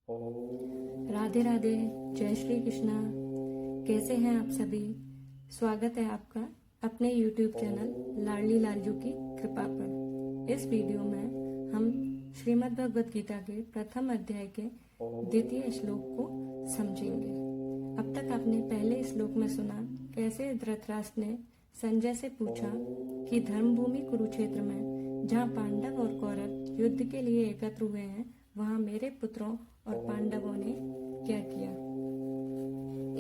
राधे राधे। जय श्री कृष्णा। कैसे हैं आप सभी? स्वागत है आपका अपने YouTube चैनल लाडली लालजू की कृपा पर। इस वीडियो में हम श्रीमद् भगवत गीता के प्रथम अध्याय के द्वितीय श्लोक को समझेंगे। अब तक आपने पहले श्लोक में सुना कैसे धृतराष्ट्र ने संजय से पूछा कि धर्मभूमि कुरुक्षेत्र में जहाँ पांडव और कौरव युद्ध के लिए एकत्र हुए हैं, वहां मेरे पुत्रों और पांडवों ने क्या किया।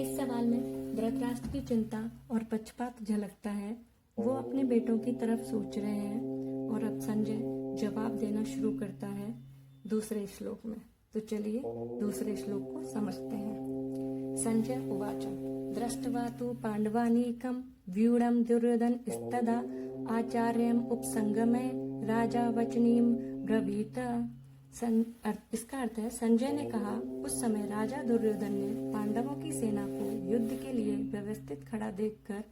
इस सवाल में धृतराष्ट्र की चिंता और पक्षपात झलकता है। वो अपने बेटों की तरफ सोच रहे हैं और अब संजय जवाब देना शुरू करता है दूसरे श्लोक में। तो चलिए दूसरे श्लोक को समझते हैं। संजय उवाच दृष्ट्वा तु पांडवानीकं व्यूढ़ं दुर्योधन स्तदा आचार्यम् उपसंगमे राजा वचनीम ब्रवीत। इसका अर्थ है, संजय ने कहा, उस समय राजा दुर्योधन ने पांडवों की सेना को युद्ध के लिए व्यवस्थित खड़ा देखकर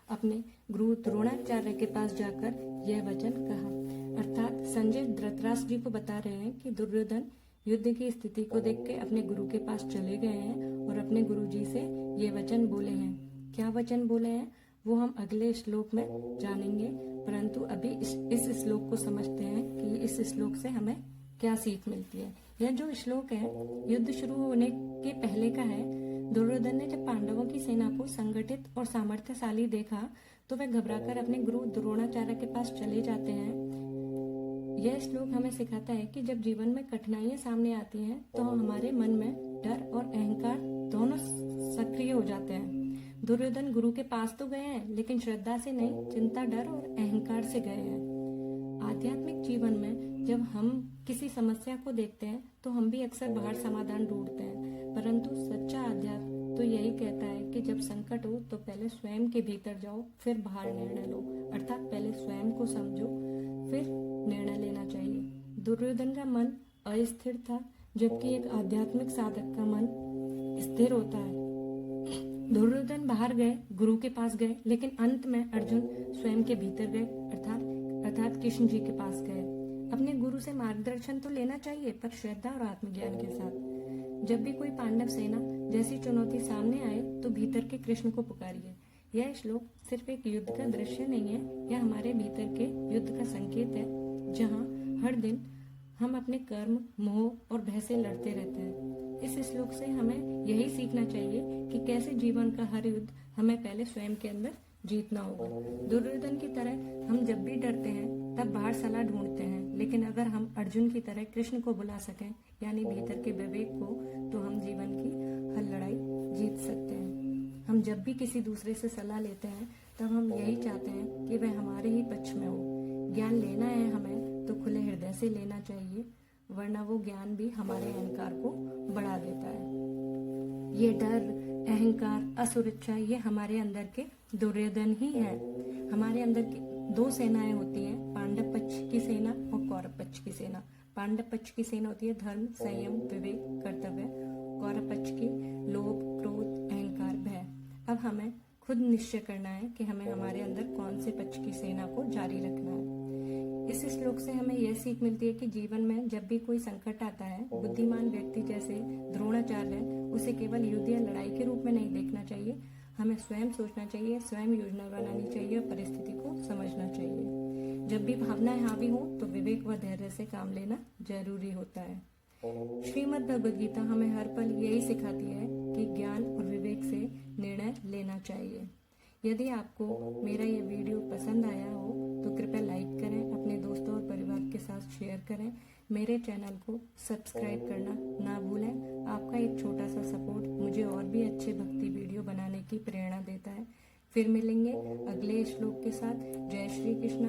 अपने गुरु द्रोणाचार्य के पास जाकर यह वचन कहा। अर्थात संजय धृतराष्ट्र जी को बता रहे हैं कि दुर्योधन युद्ध की स्थिति को देख के अपने गुरु के पास चले गए हैं और अपने गुरु जी से ये वचन बोले हैं। क्या वचन बोले हैं वो हम अगले श्लोक में जानेंगे, परंतु अभी इस श्लोक को समझते हैं कि इस श्लोक से हमें क्या सीख मिलती है। यह जो श्लोक है युद्ध शुरू होने के पहले का है। दुर्योधन ने जब पांडवों की सेना को संगठित और सामर्थ्यशाली देखा तो वह घबराकर अपने गुरु द्रोणाचार्य के पास चले जाते हैं। यह श्लोक हमें सिखाता है कि जब जीवन में कठिनाइयां सामने आती हैं तो हमारे मन में डर और अहंकार दोनों सक्रिय हो जाते हैं। दुर्योधन गुरु के पास तो गए हैं, लेकिन श्रद्धा से नहीं, चिंता, डर और अहंकार से गए हैं। आध्यात्मिक जीवन में जब हम किसी समस्या को देखते हैं तो हम भी अक्सर बाहर समाधान ढूंढते हैं, परंतु सच्चा अध्यात्म तो यही कहता है कि जब संकट हो तो पहले स्वयं के भीतर जाओ, फिर बाहर निर्णय लो। अर्थात पहले स्वयं को समझो, फिर निर्णय लेना चाहिए। दुर्योधन का मन अस्थिर था, जबकि एक आध्यात्मिक साधक का मन स्थिर होता है। दुर्योधन बाहर गए, गुरु के पास गए, लेकिन अंत में अर्जुन स्वयं के भीतर गए, अर्थात कृष्ण जी के पास गए। अपने गुरु से मार्गदर्शन तो लेना चाहिए, पर श्रद्धा और आत्मज्ञान के साथ। जब भी कोई पांडव सेना जैसी चुनौती सामने आए तो भीतर के कृष्ण को पुकारिए। यह श्लोक सिर्फ एक युद्ध का दृश्य नहीं है, यह हमारे भीतर के युद्ध का संकेत है, जहाँ हर दिन हम अपने कर्म, मोह और भय से लड़ते रहते हैं। इस श्लोक से हमें यही सीखना चाहिए कि कैसे जीवन का हर युद्ध हमें पहले स्वयं के अंदर जीतना होगा। दुर्योधन की तरह हम जब भी डरते हैं तब बाहर सलाह ढूंढते हैं, लेकिन अगर हम अर्जुन की तरह कृष्ण को बुला सकें, यानी भीतर के विवेक को, तो हम जीवन की हर लड़ाई जीत सकते हैं। हम जब भी किसी दूसरे से सलाह लेते हैं तब हम यही चाहते हैं कि वह हमारे ही पक्ष में हो। ज्ञान लेना है हमें तो खुले हृदय से लेना चाहिए, वरना वो ज्ञान भी हमारे अहंकार को बढ़ा देता है। ये डर, अहंकार, असुरक्षा, ये हमारे अंदर के दुर्योधन ही है। हमारे अंदर की दो सेनाएं होती हैं, पांडव पक्ष की सेना और कौरव पक्ष की सेना। पांडव पक्ष की सेना होती है धर्म, संयम, विवेक, कर्तव्य। कौरव पक्ष की लोभ, क्रोध, अहंकार, भय। अब हमें खुद निश्चय करना है कि हमें हमारे अंदर कौन से पक्ष की सेना को जारी रखना है। इस श्लोक से हमें यह सीख मिलती है कि जीवन में जब भी कोई संकट आता है, बुद्धिमान व्यक्ति जैसे द्रोणाचार्य, उसे केवल युद्ध या लड़ाई के रूप में नहीं देखना चाहिए। हमें स्वयं सोचना चाहिए, स्वयं योजना बनानी चाहिए, परिस्थिति को समझना चाहिए। जब भी भावनाएं हावी हो तो विवेक व धैर्य से काम लेना जरूरी होता है। श्रीमद् भगवद गीता हमें हर पल यही सिखाती है कि ज्ञान और विवेक से निर्णय लेना चाहिए। यदि आपको मेरा यह वीडियो पसंद आया हो तो कृपया लाइक करें, अपने दोस्तों और परिवार के साथ शेयर करें। मेरे चैनल को सब्सक्राइब करना ना भूलें। आपका एक छोटा सा सपोर्ट मुझे और भी अच्छे भक्ति वीडियो बनाने की प्रेरणा देता है। फिर मिलेंगे अगले श्लोक के साथ। जय श्री कृष्णा।